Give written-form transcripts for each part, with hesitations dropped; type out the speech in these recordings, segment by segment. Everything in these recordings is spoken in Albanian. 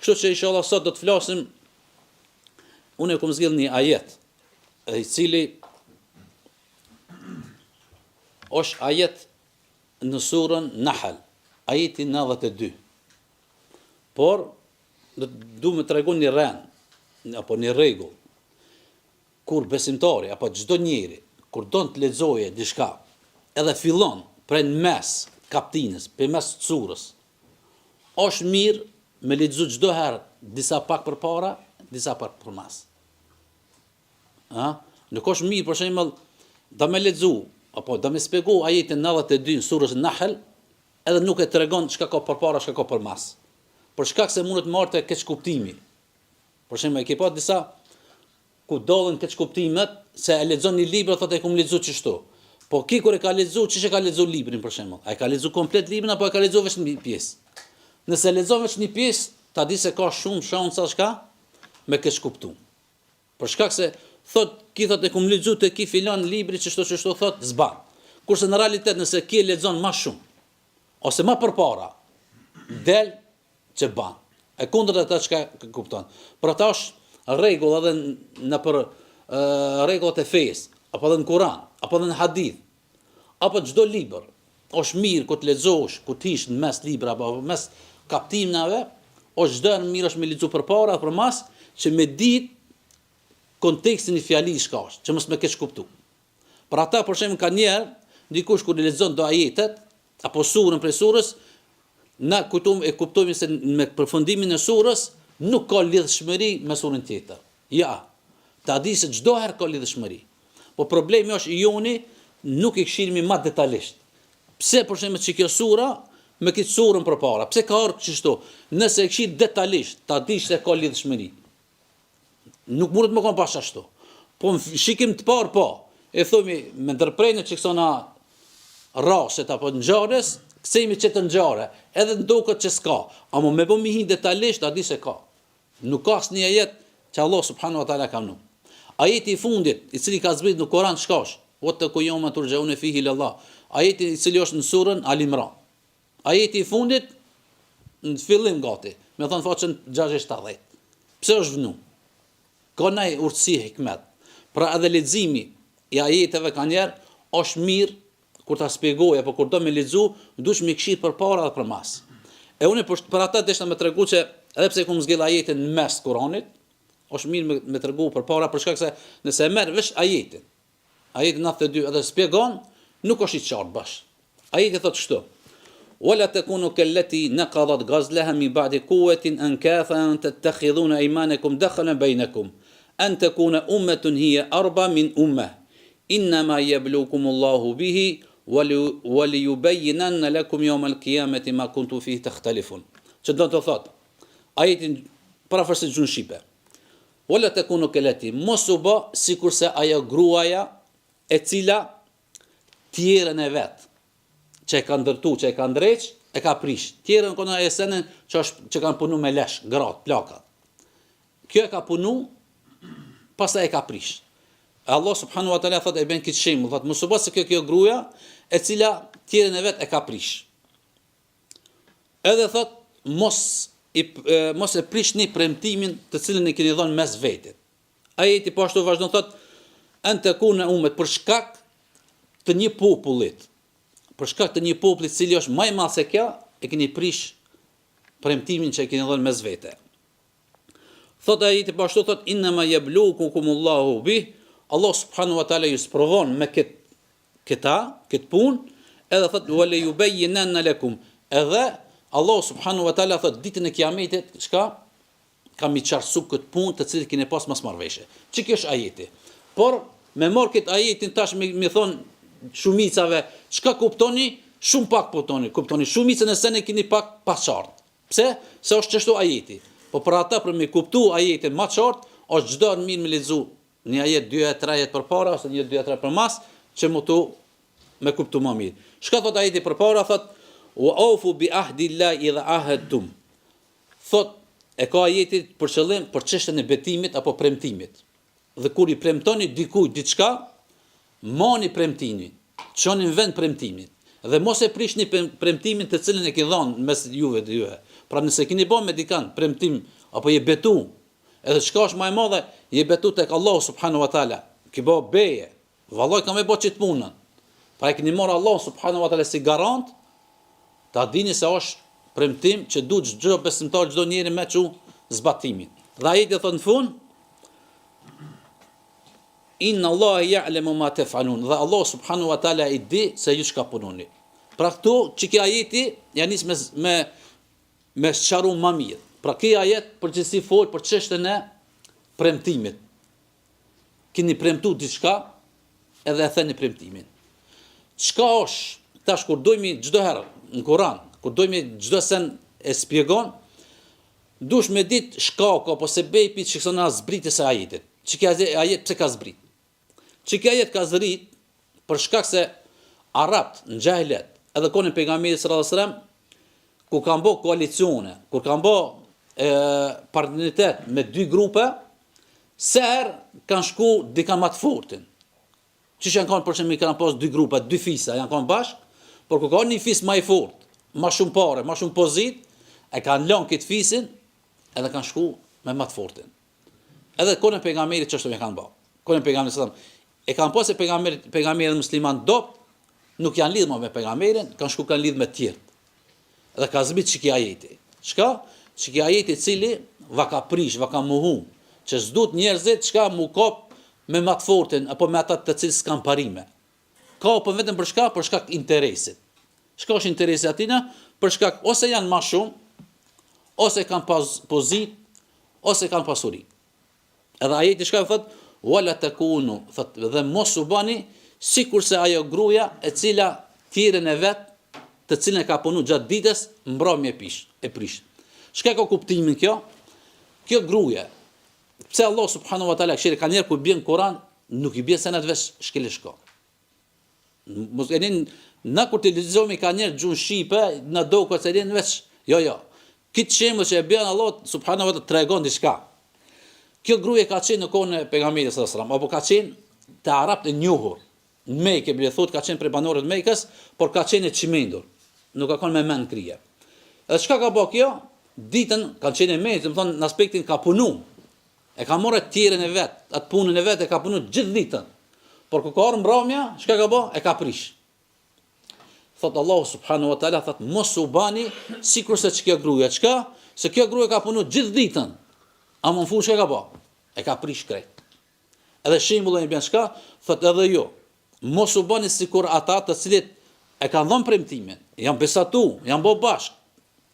Kështu që inshallah sot do të flasim, unë e kam zgjedhur një ajet, i cili është ajet në surën Nahl, ajeti 92. Por du me tregon një rend apo një rregull. Kur besimtari apo çdo njeri kur don të lexojë diçka, edhe fillon prej mes kaptinës, për mes surës, është mirë me lexu çdo herë disa pak përpara, disa pak përmas. Nuk është mirë, për shembull, da me lexu apo da me shpjegoj ajetin 92 në surës Nahl, edhe nuk e tregon çka ka përpara, çka ka përmas. Për shkak se mundet marrë keq kuptimi. Për shembull, e ke pa disa ku dollen keq kuptimet, se e lexon një libër thotë e kum lexu çështu. Po ki kur e ka lexu, çish e ka lexu librin për shembull? A e ka lexu komplet librin apo e ka lexu vetëm një pjesë? Nëse lexon vetëm një pjesë, ta di se ka shumë shansa çka me keq kuptum. Për shkak se ki thot e kum lexu te ki filan libri çështu thot zban. Kurse në realitet nëse ki e lexon më shumë ose më përpara, del që ban. E kundërt ata çka kupton. Për ata është rregull edhe në për rregullat e fesë, apo edhe në Kur'an, apo edhe në hadith, apo çdo libër. Është mirë kur të lexosh, kur të ish në mes libra apo mes kaptimave, është çdo herë mirë është me lexu përpara, përmas që me ditë kontekstin e fjalisë çka është, që mos më keq kuptu. Për ata për shembull ka njerë, dikush kur lexon do ajetet apo surën prej surës, na kuptojmë se me përfundimin e surës nuk ka lidhshmëri me surën tjetër. Ja, ta di se çdo herë ka lidhshmëri. Po problemi është joni nuk i këshillemi më detajisht. Pse për shembull që kjo sura me këtë surën përpara, pse ka ardhur kështu? Nëse e këshill detajisht, ta dish se ka lidhshmëri. Nuk mundet më kon pas ashtu. Po shikim të parë po, e themi me ndërprerje që kësona raset apo ngjarjes, kthehemi që të ngjarë, edhe ndoket që s'ka, ama me po mi hin detajisht, ta di se ka. Nuk ka asnjë ajet që Allah subhanahu wa taala ka nuk. Ajeti i fundit, i cili ka zbritur në Kur'an çka është? Wattaqu yawma turja'una fihi ila Allah. Ajeti i cili është në surën Al-Imran. Ajeti i fundit në fillim gati, me thënë faqen 670. Pse është vënu? Ka ndaj urtësi hikmet. Pra edhe leximi i ajeteve ka njerë është mirë kur ta shpjegoj apo kur do me lexu, dush me këshill përpara dhe përmas. E unë për ata desha me tregu që edhe pse kum zgjidh ajetin në mes Kuranit, është mirë me tregu përpara për shkak se nëse e merr vesh ajetin 92 edhe shpjegon, nuk është i qartë bash. Ajeti thotë kështu: "Wala takunu kallati naqadat ghazlaha min ba'di quwwatin ankathan tattakhidhuna aymanakum dakhalan bainakum an takuna ummatun hiya arba min ummah innama yablukumullahu bihi waliyubayyinanna lakum yawm al-qiyamati ma kuntum fihi takhtalifun." Që do të thotë ajetin parafrasë gjun shqipe. Wala takunu kallati, mos u bë sikurse ajo gruaja e cila tjerën e vet që e ka ndërtu, që e ka ndreq, e ka prish. Tjerën kona e senën që kanë punu me lesh, gratë, plakat. Kjo e ka punu, pastaj e ka prish. Allah subhanahu wa taala thotë e bën këtë shembull, thotë mos u bë se kjo gruaja e cila tjerën e vet e ka prish. Edhe thotë mos e prishni premtimin të cilën e keni dhënë mes vetit. Ajeti po ashtu vazhdon thotë an takuna ummet për shkak të një popullit. Për shkak të një populli i cili është më i madh se kjo, e keni prish premtimin që e keni dhënë mes vete. Thotë ajeti po ashtu thotë inna ma yablukumullahu bih, Allah subhanahu wa taala ju sprovon me këtë punë, edhe thotë wala yubayyinanna lakum, edhe Allah subhanahu wa taala thotë ditën e kiametit çka kam i qartësu këtë punë të cilën keni pas mos marrveshje. Çi kjo është ajeti. Por me marr këtë ajetin tash me thon shumicave, çka kuptoni? Shumë pak kuptoni. Shumicën e sene keni pak pa qartë. Pse? Se është çështo ajeti. Po për ata për me kuptu ajetin më qartë, është çdo mirë me lexu një ajet 2 3 ajet përpara ose një 2 3 përmas që me kuptu më mirë. Çka thot ajeti përpara? Thot wa aufu bi ahdillahi idha ahadtum. Thot e ka ajeti për qëllim për çështën e betimit apo premtimit. Dhe kur i premtoni dikujt diçka, mani premtimin, çoni në vend premtimin dhe mos e prishni premtimin të cilën e ke dhënë mes juve dy. Pra nëse keni bën me dikant premtim apo je betu, edhe çka është më e madhe, je betu tek Allahu subhanahu wa taala. Ki bë beje, vallai kam e bë çit punën. Pra e keni marrë Allahu subhanahu wa taala si garant, ta dini se është premtim që duhet çdo besimtar, çdo njeri me çu zbatimin. Dhe ajeti thot në fund, Inna Allah ya'lamu ma taf'alun. Dhe Allah subhanahu wa taala i di se ju çka punoni. Pra këtu që kjo ajeti ja nis me sqaru më mirë. Pra kjo ajet përgjithësi fol për çështën e premtimit. Keni premtu diçka edhe e theni premtimin. Çka është tash kur dojmë çdo herë në Kur'an, kur dojmë çdo sen e spjegon, dush me dit shkaku apo sebepi që këso na zbritës e ajetit. Që kjo ajet pse ka zbrit? Që kjo ajet ka zbrit për shkak se Arabt në xahilet, edhe kohën e pejgamberit sallallahu alajhi wasallam, ku kanë bë koalicione, kur kanë bë partneritet me dy grupe, ser kanë shku dika më të fortin. Që janë kanë për shembull kanë pas dy grupe, dy fisa, janë kanë bashk, por kur ka një fis më i fort, më shumë parë, më shumë pozit, e kanë lënë këtë fisin edhe kanë shku me më të fortin. Edhe kohën e pejgamberit çështë me kanë bë. Kohën e pejgamberit sallallahu alajhi wasallam e kanë pasë pejgamberi musliman dop, nuk janë lidhur me pejgamberin, kanë shku kanë lidh me të tjerë. Edhe ka zbrit çiki ajeti. Çka? Çiki ajeti i cili va ka prish, va ka muhu, që s'duhet njerëzit çka mu kop me më të fortin apo me ata të cilët s'kan parime. Ka po vetëm për shkak interesit. Çka është interesi atina? Për shkak ose janë më shumë, ose kanë pas pozit, ose kanë pasuri. Edhe ajeti çka thot, wala takunu, thot dhe mos u bani sikurse ajo gruaja e cila thirrën e vet, të cilën e ka punu gjatë ditës, mbrëmje e prish. Çka ka kuptimin kjo? Kjo gruaja, pse Allah subhanahu wa taala këshire ka njerë ku bjen Kur'an, nuk i bjen se në të vesh shkele shko. Mos e nin na kur të lexojmë ka njerë gjun shqipe, na do ko se nin vesh. Jo. Këtë shembull që e bën Allah subhanahu wa taala tregon diçka. Kjo gruaja ka qenë në kohën e pejgamberit sallallahu alajhi wasallam, apo ka qenë te arabët e njohur. Në Mekë, bile thot ka qenë prej banorëve të Mekës, por ka qenë e çmendur. Nuk ka qenë me mend krije. Edhe çka ka bë kjo? Ditën ka qenë me, do të thonë në aspektin ka punu. E ka marrë tjerën e vet, atë punën e vet e ka punu gjithë ditën. Por kur ka ardhur mbrëmja, çka ka bë? E ka prish. Thot Allahu subhanahu wa taala, thot mos u bani sikurse kjo gruaja, çka? Se kjo gruaja ka punu gjithë ditën. A më fush çka ka bë? E ka prish krejt. Edhe shembullin e bën çka? Thot edhe jo. Mos u bani sikur ata të cilët e kanë dhënë premtimin, janë besatu, janë bë bashk,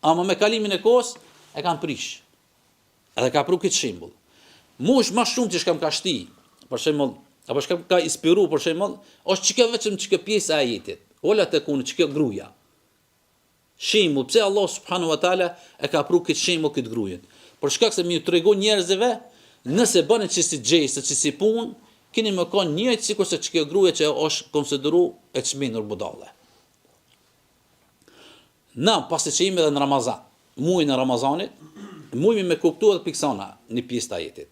ama me kalimin e kohës e kanë prish. Edhe ka pru këtë shembull. Mush më shumë që shkam ka shti, për shembull, apo shkam ka inspiru, për shembull, është çka vetëm çka pjesë e ajetit. Ola të kunë çka gruaja. Shembull, pse Allah subhanahu wa taala e ka pru këtë shembull këtë gruajen. Për shkak se më tregon njerëzve, nëse bëni çisi xhejse, çisi punë, keni më kanë njëjtë sikurse çka gruaja që është konsideru e çmendur budalle. Na, pasi që jemi edhe në Ramazan, muajin e Ramazanit, mujmi me kuptu edhe piksana një pjesë të ajetit.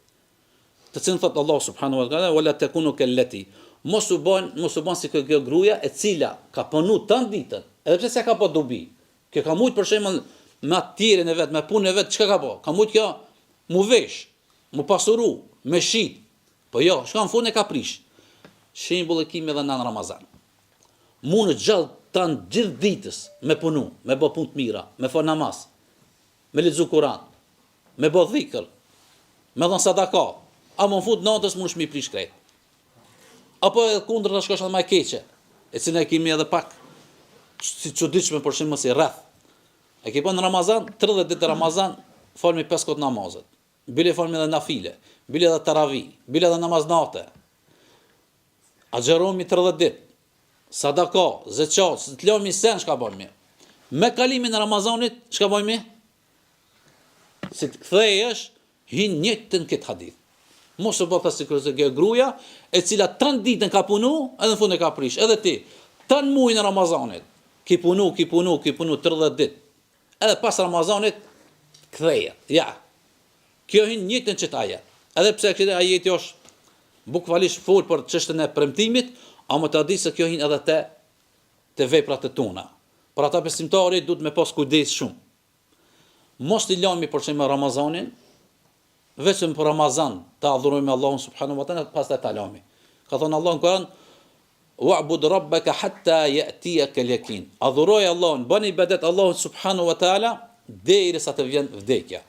Të cilën thot Allah subhanahu wa taala, wala takunu kallati, mos u bën si kjo gruaja e cila ka punu tan ditën, edhe pse s'ka ka pa dobi. Kjo ka mujt për shembull me atërin e vet, me punën e vet, çka ka bë? Ka mujt kjo mu vesh, mu pasuru, me shit. Po jo, shka në fund e ka prish. Shembull e kimi edhe në Ramazan. Mu në gjallë tanë gjithë ditës me punu, me bë punë të mira, me fal namaz, me lexu Kur'an, me bë dhikr, me dhën sadaka, a më në fund natës mu shmi prish krejt. Apo edhe kundër të shkosh edhe më e keqe, e cilën e kimi edhe pak si çuditshme për shembull si rreth. E ke në Ramazan, 30 ditë Ramazan, falmi 5 kohë namazet. Bile falmi edhe nafile, bile edhe taravi, bile edhe namaz nate. Agjeromi 30 ditë. Sadaka, zeqat, të lëmi sen çka bëjmë. Me kalimin e Ramazanit çka bëjmë? Si të kthehesh, hin njëjtën këtë hadith. Mos u bëta sikur se kjo gruaja e cila tan ditën ka punu, edhe në fund e ka prish. Edhe ti, tan muajin e Ramazanit, ki punu 30 ditë. Edhe pas Ramazanit kthehet. Ja. Kjo hin njëjtën çetaja. Edhe pse këtë ajeti është bukvalisht fol për çështën e premtimit, ama ta di se kjo hin edhe te veprat e tona. Për ata besimtarit duhet me pas kujdes shumë. mos t'i lami për shembull Ramazanin, vetëm për Ramazan ta adhurojmë Allahun subhanahu wa taala, pastaj ta lami. Ka thënë Allahu në Kur'an: "Wa'bud rabbaka hatta ya'tiyaka al-yakin." Adhuroj Allahun, bëni ibadet Allahut subhanahu wa taala derisa të vjen vdekja.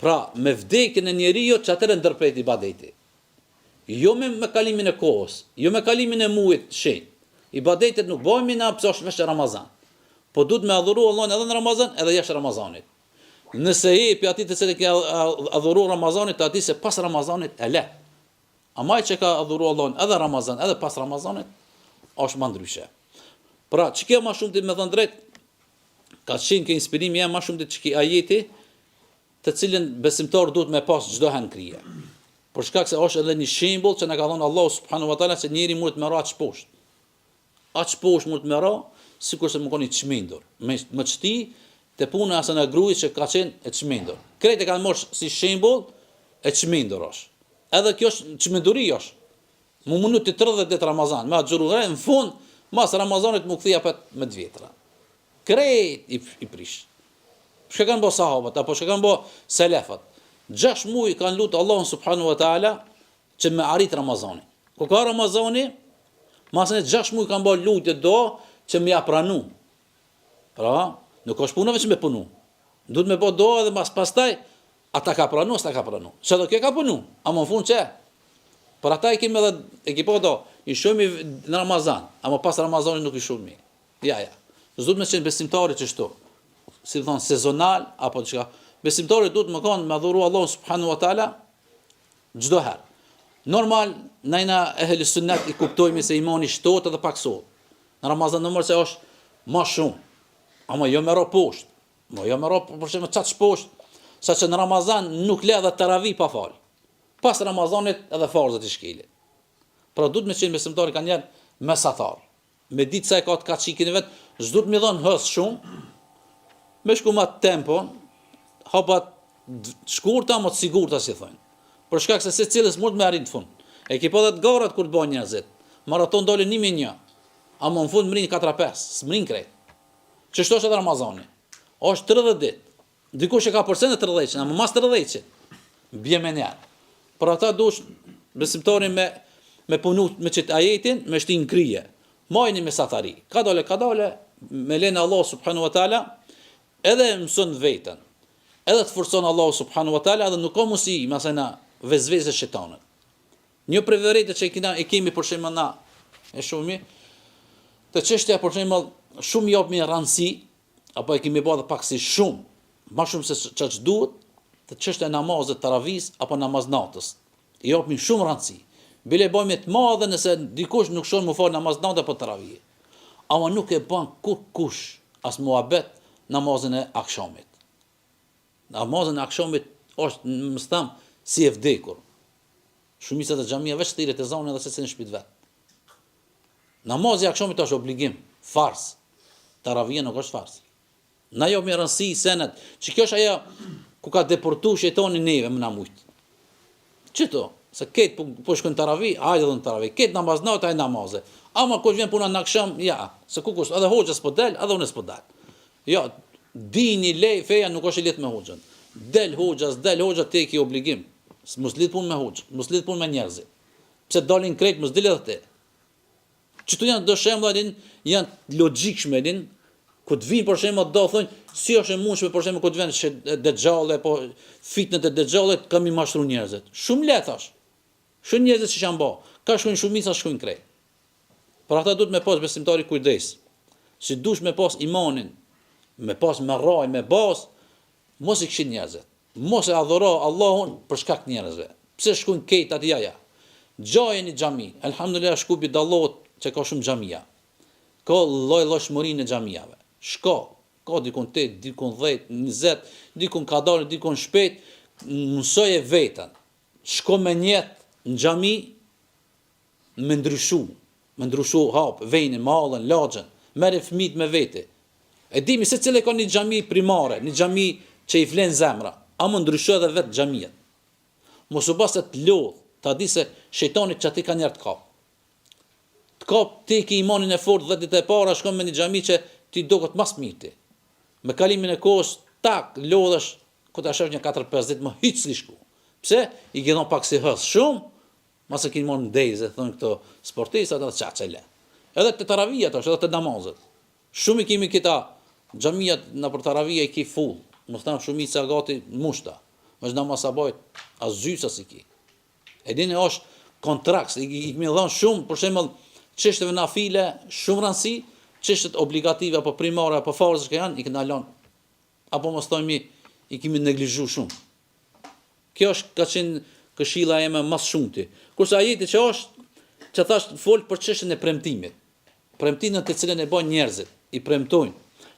Pra, me vdekjen e njeriu që atëherë ndërpret ibadeti. Jo me kalimin e kohës, jo me kalimin e muajit shenjtë. Ibadetet nuk bëjmë na pse është veç Ramazan. Po duhet me adhuru Allahun edhe në Ramazan, edhe jashtë Ramazanit. Nëse jepi atij të cilët ka adhuru Ramazanit, atij se pas Ramazanit e le. Amaj që ka adhuru Allahun edhe Ramazan, edhe pas Ramazanit, është më ndryshe. Pra, që kjo ma shumë të me thënë drejt, ka qenë ke inspirimi jam ma shumë të që ki ajeti, të cilën besimtar duhet me pas çdo herë në krije. Për shkak se është edhe një shembull që na ka thënë Allahu subhanahu wa taala se njeri mund të merra aq poshtë. Aq poshtë mund të merra, sikur se më koni çmendur. Me çti te puna asë në grujë që ka qenë e çmendur. Krejt e kanë marrë si shembull e çmendur është. Edhe kjo është çmenduri është. Mu mundu të 30 ditë Ramazan, me atë xhururë në fund, mas Ramazanit më kthia me 2 vjetra. Krejt i prish. Shka kanë bo sahabët, apo shka kanë bo selefat. 6 muaj kanë lutë Allahun subhanahu wa taala që me arrit Ramazani. Ku ka Ramazani, masën e 6 muaj kanë bo lutje do që me ja pranu. Pra, nuk është puna veç me punu. Duhet me bo do edhe pastaj, ata ka pranu, s'ta ka pranu. Që do kjo ka punu, ama në fund që? Për ata i kemi edhe, e ki po do, i shumë në Ramazan, ama pas Ramazani nuk i shumë. Ja. Duhet me qenë besimtari që shto. Si thonë sezonal apo çka. Besimtari duhet më kanë me adhuru Allahu subhanahu wa taala çdo herë. Normal, najna ehli sunnet i kuptojmë se imani shtohet edhe paksohet. Në Ramazan numër se është më shumë. Ama jo më ro poshtë. Jo më ro për shembull çat poshtë, saqë në Ramazan nuk le edhe taravi pa fal. Pas Ramazanit edhe farzat i shkelit. Pra duhet me qenë besimtari kanë janë mesatar. Me ditë sa e ka të kaçikin e vet, s'do të më dhon hës shumë. Me shku ma tempon, hapat shkurta, ma të sigurta, si thonë. Për shkak se secilës mund me arrit në fund. E ki po dhe të garat kur të bën njerëzit. Maraton dolin 1.100, ama në fund mërin 4-5, s'mërin krejt. Çështo është edhe Ramazani. Është 30 ditë. Dikush e ka përse në 30, ama mas 30, bje me njerë. Për ata dush besimtari me punu me qëtë ajetin, me shtin krije. Majni me satari. Ka dole, me lene Allah subhanu wa ta'ala, edhe mëson vetën, edhe të forcon Allahu subhanahu wa taala, edhe nuk ka mundësi masana vezvese shejtanit. Një prej vërejtë që e kemi për shembull na e shumë, të çështja për shembull shumë jap me rëndësi, apo e kemi bërë pak si shumë, më shumë se ç'është duhet, të çështja e namazit taravis apo namaz natës. I japim shumë rëndësi. Bile bëjmë të madhe nëse dikush nuk shon më fal namaz natë apo taravih. Ama nuk e bën kush as muhabet namazin e akşamit. Namazin e akşamit është, më stam, si e vdekur. Shumica e xhamia veç thirret e zonë edhe se në shtëpi vet. Namazi i akşamit është obligim, fars. Taravia nuk është fars. Na jo më rëndësi senet, që kjo është ajo ku ka deportuar shejtani neve më na mujt. Çito, se ketë po shkon taravi, hajde edhe në taravi. Ketë namaz natë, hajde namaze. Ama kur vjen puna në akşam, ja, se kush edhe hoxha s'po del, edhe unë s'po dal. Ja, dini lej feja nuk është e lehtë me hoxhën. Del hoxha te ki obligim. Mos lidh punë me hoxh, mos lidh punë me njerëz. Pse dalin krejt, mos dil edhe te. Çto janë do shembull janë logjikshme din, ku të vinë për shembull do thonë si është e mundshme për shembull ku të vjen dexhalle apo fitnet e dexhallet kam i mashtruar njerëzit. Shumë lehtë është. Shumë njerëz që janë bë, ka shkojnë shumica shkojnë krejt. Për ata duhet me pas besimtari kujdes. Si dush me pas imanin, me pas me raj, me bas, mos i këshin njerëzit. Mos e adhuro Allahun për shkak njerëzve. Pse shkojnë kejt aty jaja? Gjajën i xhami. Alhamdulillah shkupi dallot që ka shumë xhamia. Ka lloj-llojshmërinë e xhamiave. Shko, ka dikun 8, dikun 10, 20, dikun ka dalë, dikun shpejt, mësoje vetën. Shko me njetë në xhami me ndryshu hap, vejnin, mallën, laxhen, merre fëmijët me vete. E dimi se cilë ka një xhami primare, një xhami që i flen zemra, ama ndryshoj edhe vetë xhamiat. Mos u bas të lodh, ta di se shejtani çati ka njerë të kap. Të kap ti ke imanin e fortë 10 ditë e para shkon me një xhami që ti duket mas mirti. Me kalimin e kohës tak, lodhesh, ku ta shef një 4-5 ditë më hiç s'li shku. Pse? I ke dhënë pak si hës shumë, mase keni marrë ndezë, thonë këto sportistat atë çaçele. Edhe te taravia tash, edhe te namazet. Shumë i kemi këta xhamiat në për taravia i ki full. Më thënë shumica gati mushta. Është namaz sabajt, as zyca si ki. E dini është kontrakt, i kemi dhënë shumë, për shembull, çështeve nafile, shumë rëndësi, çështet obligative apo primare apo farze që janë, i kemi lënë. Apo mos thojmë i kemi neglizhu shumë. Kjo është ka qenë këshilla ime më shumti. Kurse ajeti që është, që thash fol për çështjen e premtimit. Premtimin të cilën e bën njerëzit, i premtojnë.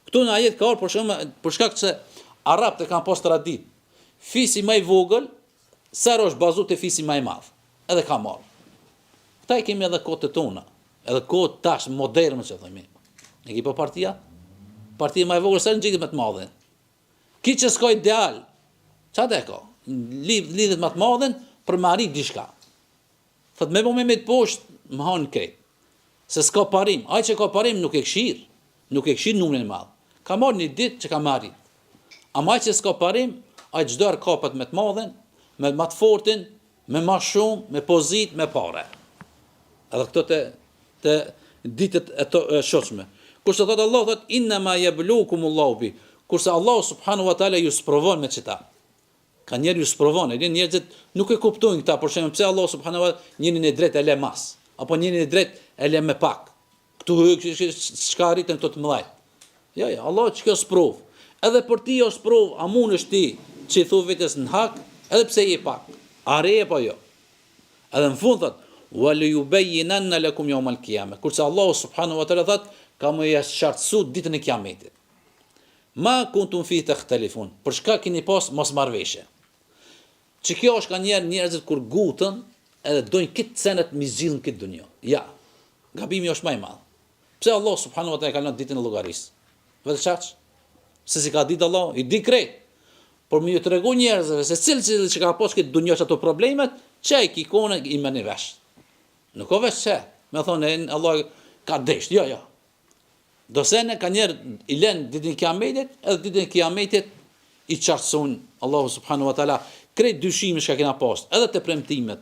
Këtu në ajet ka për shembull për shkak se arabët e kanë pas tradit. Fisi më i vogël, sa është bazuar te fisi më i madh. Edhe ka marrë. Këta i kemi edhe kohët tona, edhe kohët tash moderne që themi. E ki po partia? Partia më e vogël sa ngjitet më të madhe. Ki që s'ka ideal, çfarë ka? Lidhet më të madhen për me arrit diçka. Thot me me të poshtë, më hanë krejt. Se s'ka parim. Ai që ka parim nuk e këshir. Nuk e këshir numrin e madh. Ka marrë një ditë që ka marrit. Ama ai që s'ka parim, ai çdo herë kapet me të madhen, me më të fortin, me më shumë, me pozit, me parë. Edhe këto te ditët e shoqme. Kurse thot Allah, thot inna ma yablukumullahu bi. Kurse Allah subhanahu wa taala ju sprovon me çita. Ka njerë ju sprovon, edhe njerëzit nuk e kuptojnë këta, por shembull pse Allah subhanahu wa taala njërin e drejt e le mas, apo njërin e drejt e le me pak. Këtu çka arritën këto të mëdhaj. Jo, Allah çka sprov. Edhe për ti është sprov, a mundesh ti që i thu vetes në hak, edhe pse je pak. A re apo jo? Edhe në fund thot وَلِيُبَيِّنَنَّ لَكُمْ يَوْمَ الْقِيَامَةِ. Kurse Allah subhanahu wa taala thot, ka më jashtësu ditën e kiametit. Ma kuntum fi takhtalifun. Për çka keni pas mosmarrveshje? Që kjo është ka njerëzit kur gutën, edhe dojnë këtë senet mi zgjidhin këtë dunjë. Ja, gabimi është më i madh. Pse Allah subhanahu wa taala ka lënë ditën e llogarisë? Vetë çaq? Se si ka ditë Allah, i di krejt. Por më ju tregu njerëzve se cilë që ka pas këtë dunjë ato problemet, çaj ki kone i më në vesh. Nuk ka vesh çe. Me thonë Allah ka desh. Jo, jo. Do se ne ka njerë i lënë ditën e kiametit, edhe ditën e kiametit i qartëson Allahu subhanahu wa taala krejt dyshime që kena pas, edhe te premtimet.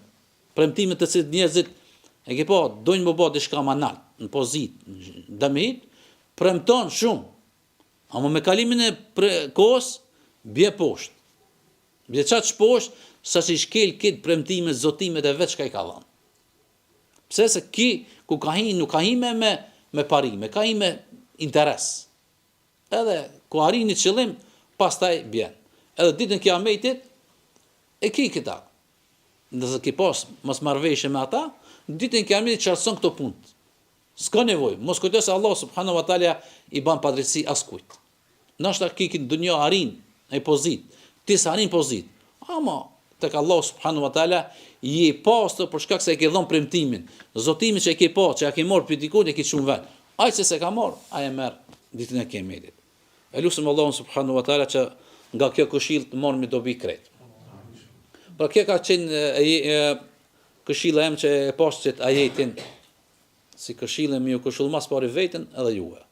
Premtimet të cilët njerëzit e ke pa, dojnë më bë diçka më nalt, në pozitë, dëmit, premton shumë. Ama me kalimin e kohës bie poshtë. Bie çat poshtë sa si shkel këtë premtimet, zotimet e vetë çka i ka dhënë. Pse se ki ku ka hin, nuk ka hin me parime, ka hin me interes. Edhe ku arrini qëllim, pastaj bjen. Edhe ditën kiametit e ki këta. Nëse ki pas mos marrveshje me ata, ditën kiametit qartëson këto punë. S'ka nevojë, mos kujto se Allah subhanahu wa taala i ban padrejti askujt. Nashta ki në dunjë arin, ai pozit, ti sa arin pozit. Ama tek Allah subhanahu wa taala i pastër për shkak se e ke dhënë premtimin. Zotimin që e ke pa, që e ke marrë për dikun, e ke shumë vet. Ai që se ka marrë, ai e merr ditën e kiametit. Elusim Allahun subhanahu wa taala që nga kjo këshill të marrim dobi krejt. Pra kjo ka qenë këshilla em që e pas që ajetin si këshillën më ju këshill mas pari veten edhe juve.